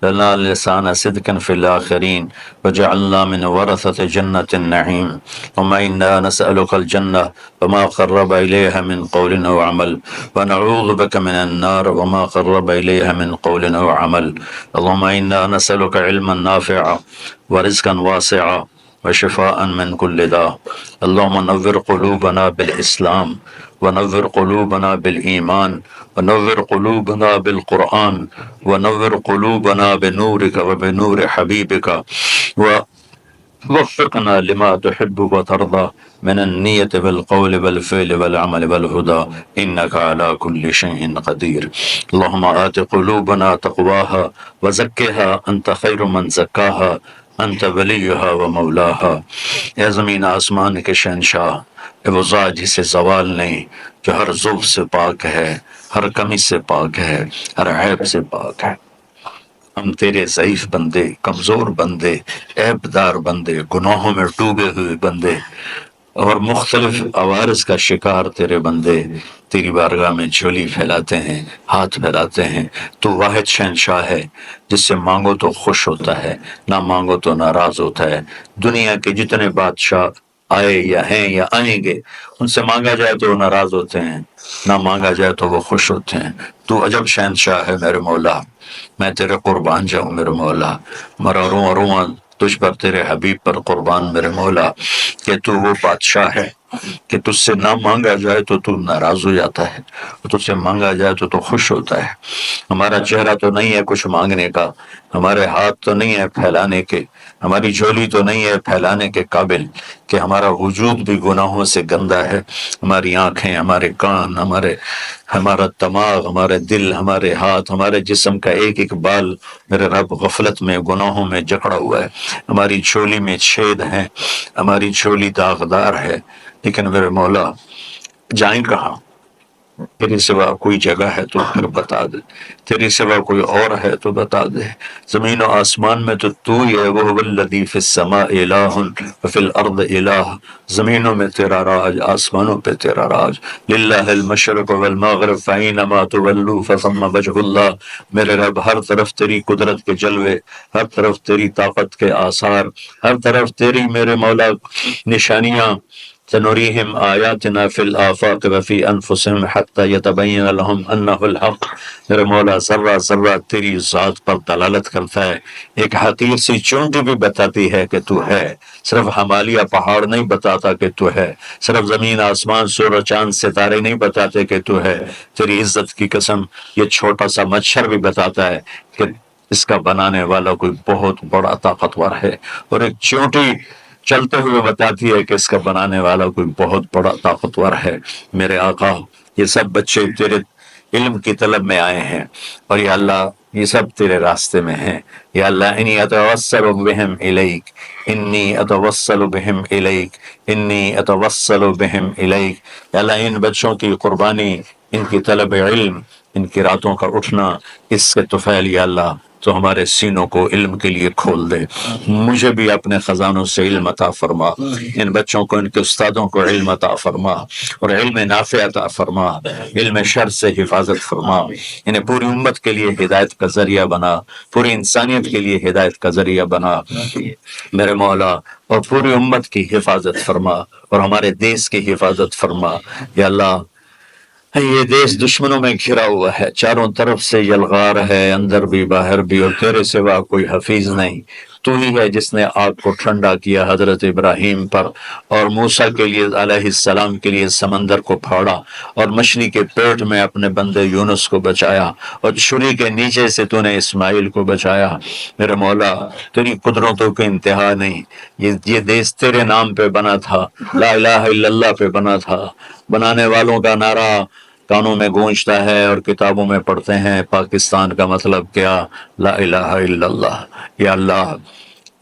S1: لنا لسان صدق في الآخرين وجعلنا من ورثة جنة النعيم. اللهم إنا نسألك الجنة وما قرب إليها من قول أو عمل ونعوذ بك من النار وما قرب إليها من قول أو عمل. اللهم إنا نسألك علما نافعا ورزقا واسعا وشفاء من كل داء. اللهم نور قلوبنا بالإسلام ونور قلوبنا بالإيمان ونور قلوبنا بالقرآن ونور قلوبنا بنورك وبنور حبيبك ووفقنا لما تحب وترضى من النية بالقول والفعل والعمل والهدى إنك على كل شيء قدير. اللهم آت قلوبنا تقواها وزكها أنت خير من زكاها انت ولیہا و مولاہا. اے زمین آسمان کے شہنشاہ، اے وہ ذات جسے زوال نہیں، جو ہر ضعف سے پاک ہے، ہر کمی سے پاک ہے، ہر عیب سے پاک ہے. ہم تیرے ضعیف بندے، کمزور بندے، عیب دار بندے، گناہوں میں ڈوبے ہوئے بندے اور مختلف عوارض کا شکار تیرے بندے تیری بارگاہ میں جھولی پھیلاتے ہیں، ہاتھ پھیلاتے ہیں. تو واحد شہنشاہ ہے جس سے مانگو تو خوش ہوتا ہے، نہ مانگو تو ناراض ہوتا ہے. دنیا کے جتنے بادشاہ آئے یا ہیں یا آئیں گے، ان سے مانگا جائے تو وہ ناراض ہوتے ہیں، نہ مانگا جائے تو وہ خوش ہوتے ہیں۔ تو عجب شہنشاہ ہے میرے مولا، میں تیرے قربان جاؤں میرے مولا، مرا رواں رواں تجھ پر تیرے حبیب پر قربان میرے مولا، کہ تو وہ بادشاہ ہے کہ تجھ سے نہ مانگا جائے تو ناراض ہو جاتا ہے، تجھ سے مانگا جائے تو خوش ہوتا ہے۔ ہمارا چہرہ تو نہیں ہے کچھ مانگنے کا، ہمارے ہاتھ تو نہیں ہے پھیلانے کے، ہماری جھولی تو نہیں ہے پھیلانے کے قابل، کہ ہمارا وجود بھی گناہوں سے گندا ہے، ہماری آنکھیں، ہمارے کان، ہمارا دماغ، ہمارے دل، ہمارے ہاتھ، ہمارے جسم کا ایک ایک بال میرے رب غفلت میں، گناہوں میں جکڑا ہوا ہے، ہماری جھولی میں چھید ہیں، ہماری جھولی داغدار ہے، لیکن میرے مولا جائیں کہاں؟ تیری سوا کوئی جگہ ہے تو پھر بتا دے، تیری سوا کوئی اور ہے تو بتا دے۔ زمین و آسمان میں تو ہی ہے، وہ الذی فی السماء الہ وفی الارض الہ، زمینوں میں تیرا راج، آسمانوں پہ تیرا راج، للہ المشرق والمغرب فینما تولوا فثم وجہ اللہ، میرے رب ہر طرف تیری قدرت کے جلوے، ہر طرف تیری طاقت کے آثار، ہر طرف تیری میرے مولا نشانیاں، سنریہم آیاتنا فی الآفاق وفی انفسہم حتی یتبین لہم انہ الحق، میرے مولا ذرہ ذرہ تیری ذات پر دلالت کرتا ہے، ایک حقیر سی چونٹی بھی بتاتی ہے کہ تو ہے، صرف ہمالیہ پہاڑ نہیں بتاتا کہ تو ہے، صرف زمین آسمان سورج چاند ستارے نہیں بتاتے کہ تو ہے، تیری عزت کی قسم یہ چھوٹا سا مچھر بھی بتاتا ہے کہ اس کا بنانے والا کوئی بہت بڑا طاقتور ہے، اور ایک چونٹی چلتے ہوئے بتاتی ہے کہ اس کا بنانے والا کوئی بہت بڑا طاقتور ہے۔ میرے آقا یہ سب بچے تیرے علم کی طلب میں آئے ہیں، اور یا اللہ یہ سب تیرے راستے میں ہیں، یا اللہ انی اتوسل بہم الیک، انی اتوسل بہم الیک، انی اتوسل بہم الیک، یا اللہ ان بچوں کی قربانی، ان کی طلب علم، ان کی راتوں کا اٹھنا، اس کے طفیل یا اللہ تو ہمارے سینوں کو علم کے لیے کھول دے، مجھے بھی اپنے خزانوں سے علم عطا فرما، ان بچوں کو ان کے استادوں کو علم عطا فرما، اور علم نافع عطا فرما، علم شر سے حفاظت فرما، انہیں پوری امت کے لیے ہدایت کا ذریعہ بنا، پوری انسانیت کے لیے ہدایت کا ذریعہ بنا میرے مولا، اور پوری امت کی حفاظت فرما، اور ہمارے دیس کی حفاظت فرما یا اللہ۔ یہ دیش دشمنوں میں گھرا ہوا ہے، چاروں طرف سے یلغار ہے، اندر بھی باہر بھی، اور تیرے سوا کوئی حفیظ نہیں، تو ہی ہے جس نے آگ کو ٹھنڈا کیا حضرت ابراہیم پر، اور موسیٰ کے لیے علیہ السلام کے لیے سمندر کو پھاڑا، اور مچھلی کے پیٹ میں اپنے بندے یونس کو بچایا، اور چھری کے نیچے سے تو نے اسماعیل کو بچایا۔ میرے مولا تیری قدرتوں کی انتہا نہیں، یہ دیس تیرے نام پہ بنا تھا، لا الہ الا اللہ پہ بنا تھا، بنانے والوں کا نعرہ کانوں میں گونجتا ہے اور کتابوں میں پڑھتے ہیں، پاکستان کا مطلب کیا؟ لا الہ الا اللہ۔ یا اللہ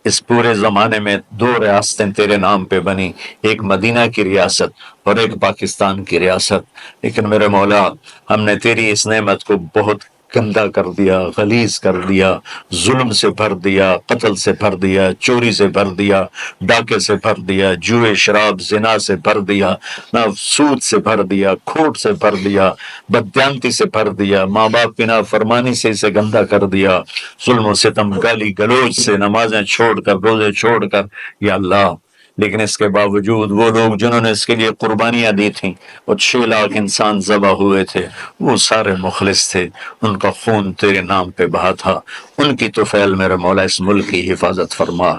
S1: اس پورے زمانے میں دو ریاستیں تیرے نام پہ بنی، ایک مدینہ کی ریاست اور ایک پاکستان کی ریاست، لیکن میرے مولا ہم نے تیری اس نعمت کو بہت گندا کر دیا، غلیظ کر دیا، ظلم سے بھر دیا، قتل سے بھر دیا، چوری سے بھر دیا، ڈاکے سے بھر دیا، جوئے شراب زنا سے بھر دیا، نہ سود سے بھر دیا، کھوٹ سے بھر دیا، بددیانتی سے بھر دیا، ماں باپ کی نافرمانی سے اسے گندا کر دیا، ظلم و ستم گالی گلوچ سے، نمازیں چھوڑ کر، روزے چھوڑ کر، یا اللہ لیکن اس کے باوجود وہ لوگ جنہوں نے اس کے لیے قربانیاں دی تھیں، وہ 6 لاکھ انسان ذبح ہوئے تھے، وہ سارے مخلص تھے، ان کا خون تیرے نام پہ بہا تھا، ان کی طفیل میرے مولا اس ملک کی حفاظت فرما،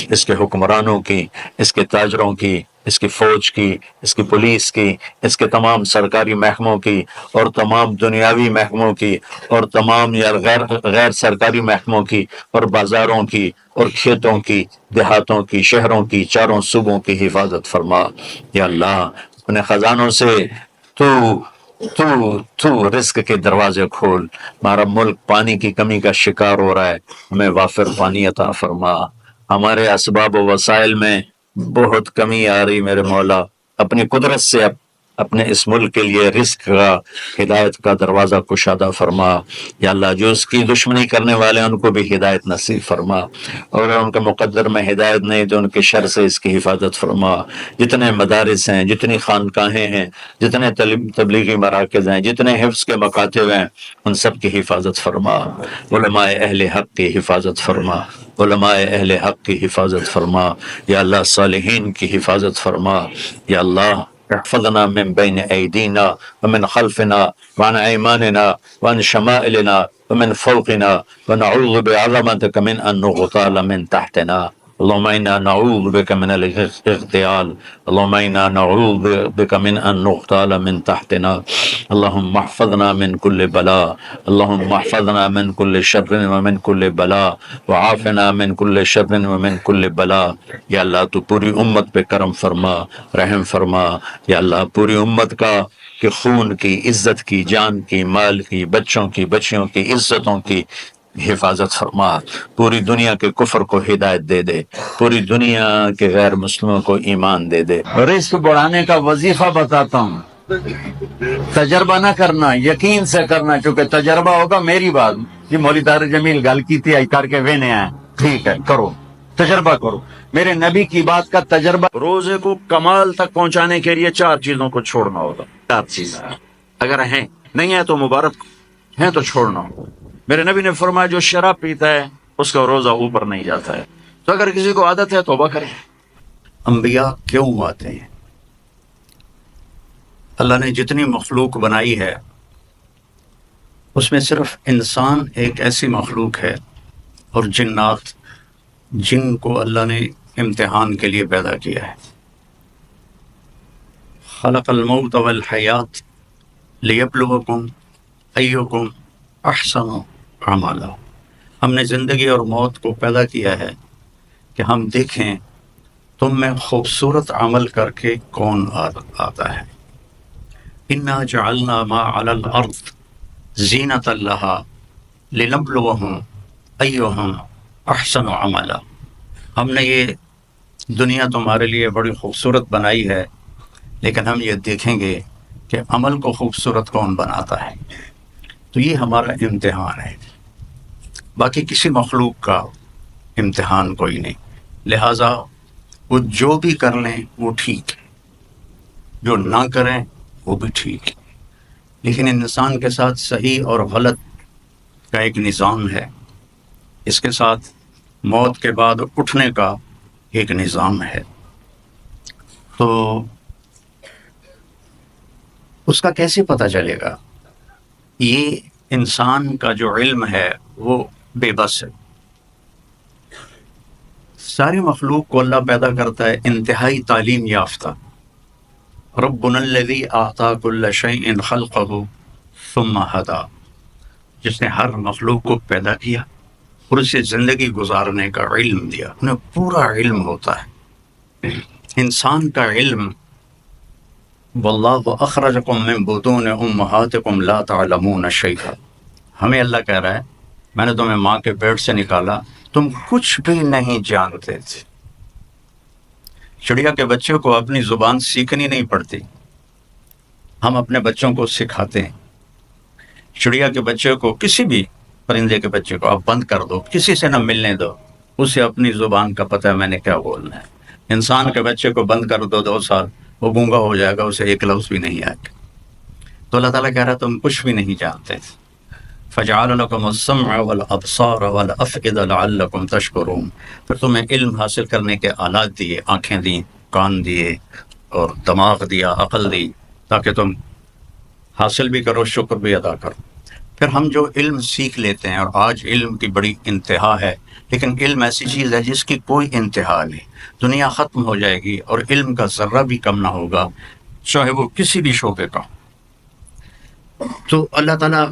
S1: اس کے حکمرانوں کی، اس کے تاجروں کی، اس کی فوج کی، اس کی پولیس کی، اس کے تمام سرکاری محکموں کی، اور تمام دنیاوی محکموں کی، اور تمام یا غیر سرکاری محکموں کی، اور بازاروں کی، اور کھیتوں کی، دیہاتوں کی، شہروں کی، چاروں صوبوں کی حفاظت فرما یا اللہ اپنے خزانوں سے تو رزق کے دروازے کھول، ہمارا ملک پانی کی کمی کا شکار ہو رہا ہے، ہمیں وافر پانی عطا فرما، ہمارے اسباب و وسائل میں بہت کمی آ رہی میرے مولا، اپنی قدرت سے اپنے اس ملک کے لیے رزق کا، ہدایت کا دروازہ کشادہ فرما یا اللہ، جو اس کی دشمنی کرنے والے ہیں ان کو بھی ہدایت نصیب فرما، اور اگر ان کے مقدر میں ہدایت نہیں تو ان کے شر سے اس کی حفاظت فرما، جتنے مدارس ہیں، جتنی خانقاہیں ہیں، جتنے تبلیغی مراکز ہیں، جتنے حفظ کے مکاتب ہیں، ان سب کی حفاظت فرما، علماء اہل حق کی حفاظت فرما علماء اہل حق کی حفاظت فرما، یا اللہ صالحین کی حفاظت فرما، یا اللہ احفظنا من بین ایدینا ومن خلفنا وعن ایماننا وعن شمائلنا ومن فوقنا ونعوذ بعظمتك من ان نغتال من تحتنا، اللهم انا نعوذ بك من الاغتيال، اللهم انا نعوذ بك من ان نغتال من تحتنا، اللهم احفظنا من كل بلاء، اللهم احفظنا من كل شر ومن كل بلاء وعافنا من كل شر ومن كل بلاء۔ یا اللہ تو پوری امت پہ کرم فرما، رحم فرما، یا اللہ پوری امت کا کہ خون کی، عزت کی، جان کی، مال کی، بچوں کی، بچیوں کی، عزتوں کی حفاظت فرما، پوری دنیا کے کفر کو ہدایت دے دے، پوری دنیا کے غیر مسلموں کو ایمان دے دے۔
S3: رزق بڑھانے کا وظیفہ بتاتا ہوں، تجربہ نہ کرنا، یقین سے کرنا، چونکہ تجربہ ہوگا میری بات جی مولوی طاہر جمیل گل کی تھی کر کے وینے آئے، ٹھیک ہے کرو، تجربہ کرو۔ میرے نبی کی بات کا تجربہ، روزے کو کمال تک پہنچانے کے لیے 4 چیزوں کو چھوڑنا ہوگا، 4 چیز اگر ہیں، نہیں ہے تو مبارک، ہیں تو چھوڑنا ہوگا۔ میرے نبی نے فرمایا جو شراب پیتا ہے اس کا روزہ اوپر نہیں جاتا ہے، تو اگر کسی کو عادت ہے توبہ کرے۔ انبیاء کیوں آتے ہیں؟ اللہ نے جتنی مخلوق بنائی ہے اس میں صرف انسان ایک ایسی مخلوق ہے، اور جنات، جن کو اللہ نے امتحان کے لیے پیدا کیا ہے۔ خلق الموت والحیات لیبلوکم ایکم احسن عملا، ہم نے زندگی اور موت کو پیدا کیا ہے کہ ہم دیکھیں تم میں خوبصورت عمل کر کے کون آتا ہے۔ انا جعلنا ما علی الارض زینۃ لها لنبلوہم ایہم احسن عملا، ہم نے یہ دنیا تمہارے لیے بڑی خوبصورت بنائی ہے، لیکن ہم یہ دیکھیں گے کہ عمل کو خوبصورت کون بناتا ہے۔ تو یہ ہمارا امتحان ہے، باقی کسی مخلوق کا امتحان کوئی نہیں، لہٰذا وہ جو بھی کر لیں وہ ٹھیک ہے، جو نہ کریں وہ بھی ٹھیک ہے، لیکن انسان کے ساتھ صحیح اور غلط کا ایک نظام ہے، اس کے ساتھ موت کے بعد اٹھنے کا ایک نظام ہے۔ تو اس کا کیسے پتہ چلے گا؟ یہ انسان کا جو علم ہے وہ بے بس ہے۔ ساری مخلوق کو اللہ پیدا کرتا ہے انتہائی تعلیم یافتہ، ربنا الذی اعطی کل شیء خلقہ ثم ہدی، جس نے ہر مخلوق کو پیدا کیا اور اسے زندگی گزارنے کا علم دیا، انہیں پورا علم ہوتا ہے۔ انسان کا علم، واللہ اخرجکم من بطون امہاتکم لا تعلمون شیئا، ہمیں اللہ کہہ رہا ہے میں نے تمہیں ماں کے پیٹ سے نکالا، تم کچھ بھی نہیں جانتے تھے۔ چڑیا کے بچے کو اپنی زبان سیکھنی نہیں پڑتی، ہم اپنے بچوں کو سکھاتے ہیں۔ چڑیا کے بچے کو، کسی بھی پرندے کے بچے کو آپ بند کر دو، کسی سے نہ ملنے دو، اسے اپنی زبان کا پتہ ہے میں نے کیا بولنا ہے۔ انسان کے بچے کو بند کر دو 2 سال، وہ گونگا ہو جائے گا، اسے ایک لفظ بھی نہیں آئے گا۔ تو اللہ تعالیٰ کہہ رہا ہے تم کچھ بھی نہیں جانتے تھے۔ فَجَعَلَ لَكُمُ السَّمْعَ وَالْأَبْصَارَ وَالْأَفْئِدَةَ لَعَلَّكُمْ تَشْكُرُونَ، پھر تمہیں علم حاصل کرنے کے آلات دیے، آنکھیں دیں، کان دیے، اور دماغ دیا، عقل دی، تاکہ تم حاصل بھی کرو، شکر بھی ادا کرو۔ پھر ہم جو علم سیکھ لیتے ہیں، اور آج علم کی بڑی انتہا ہے، لیکن علم ایسی چیز ہے جس کی کوئی انتہا نہیں، دنیا ختم ہو جائے گی اور علم کا ذرہ بھی کم نہ ہوگا، چاہے وہ کسی بھی شعبے کا ہو۔ تو اللہ تعالیٰ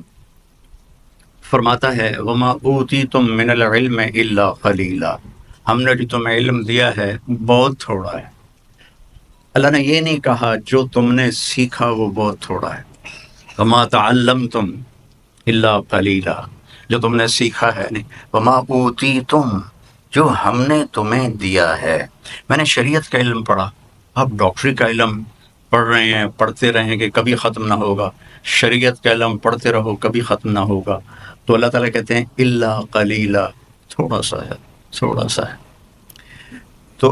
S3: فرماتا ہے وَمَا أُوتِيتُم مِّنَ الْعِلْمِ إِلَّا قَلِيلًا، ہم نے جو تمہیں علم دیا ہے بہت تھوڑا ہے۔ اللہ نے یہ نہیں کہا جو تم نے سیکھا وہ بہت تھوڑا ہے، وَمَا تَعَلَّمْتُمْ إِلَّا قَلِيلًا، جو تم نے سیکھا ہے نہیں، وَمَا أُوتِيتُم، جو ہم نے تمہیں دیا ہے۔ میں نے شریعت کا علم پڑھا، آپ ڈاکٹری کا علم پڑھ رہے ہیں، پڑھتے رہیں گے، کبھی ختم نہ ہوگا، شریعت کا علم پڑھتے رہو، کبھی ختم نہ ہوگا۔ تو اللہ تعالیٰ کہتے ہیں الا قلیلا، تھوڑا سا ہے، تھوڑا سا ہے۔ تو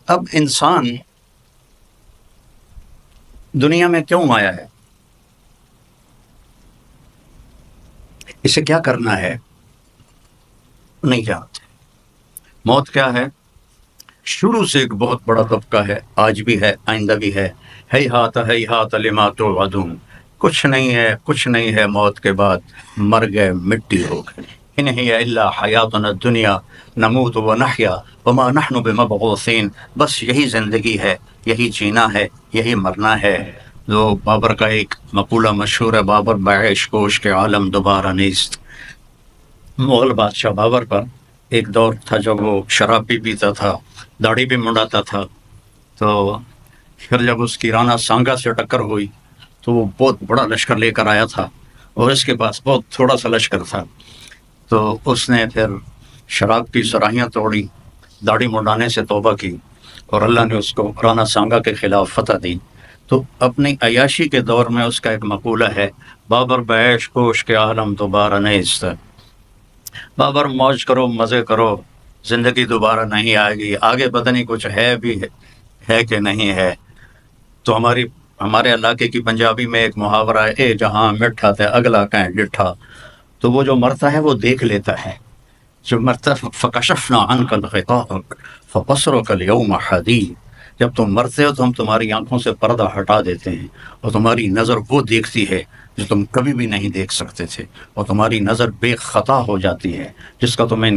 S3: اب انسان دنیا میں کیوں آیا ہے، اسے کیا کرنا ہے، نہیں جانتے۔ موت کیا ہے؟ شروع سے ایک بہت بڑا طبقہ ہے، آج بھی ہے، آئندہ بھی ہے. ہیہات لما توعدون، کچھ نہیں ہے موت کے بعد، مر گئے، مٹی ہو گئے. ان ہی الا حیاتنا الدنیا نموت ونحیا وما نحن بمبعوثین، بس یہی زندگی ہے، یہی جینا ہے، یہی مرنا ہے. جو بابر کا ایک مقولہ مشہور ہے، بابر بعیش کوش کے عالم دوبارہ نیست. مغل بادشاہ بابر پر ایک دور تھا جب وہ شراب بھی پیتا تھا، داڑھی بھی منڈاتا تھا. تو پھر جب اس کی رانا سانگا سے ٹکر ہوئی تو وہ بہت بڑا لشکر لے کر آیا تھا اور اس کے پاس بہت تھوڑا سا لشکر تھا. تو اس نے پھر شراب کی صراحیاں توڑی، داڑھی منڈانے سے توبہ کی اور اللہ نے اس کو رانا سانگا کے خلاف فتح دی. تو اپنی عیاشی کے دور میں اس کا ایک مقولہ ہے، بابر بعیش کوش کے عالم دوبارہ نیست. بابر موج کرو، مزے کرو، زندگی دوبارہ نہیں آئے گی، آگے پتہ نہیں کچھ ہے بھی ہے کہ نہیں ہے. تو ہمارے علاقے کی پنجابی میں ایک محاورہ ہے، اے جہاں مٹھا تے اگلا کہیں ڈٹھا. تو وہ جو مرتا ہے وہ دیکھ لیتا ہے، جو مرتا فکشفنا عنک غطاءک فبصرک اليوم حدید. جب تم مرتے ہو تو ہم تمہاری آنکھوں سے پردہ ہٹا دیتے ہیں اور تمہاری نظر وہ دیکھتی ہے جو تم کبھی بھی نہیں دیکھ سکتے تھے، اور تمہاری نظر بے خطا ہو جاتی ہے جس کا تمہیں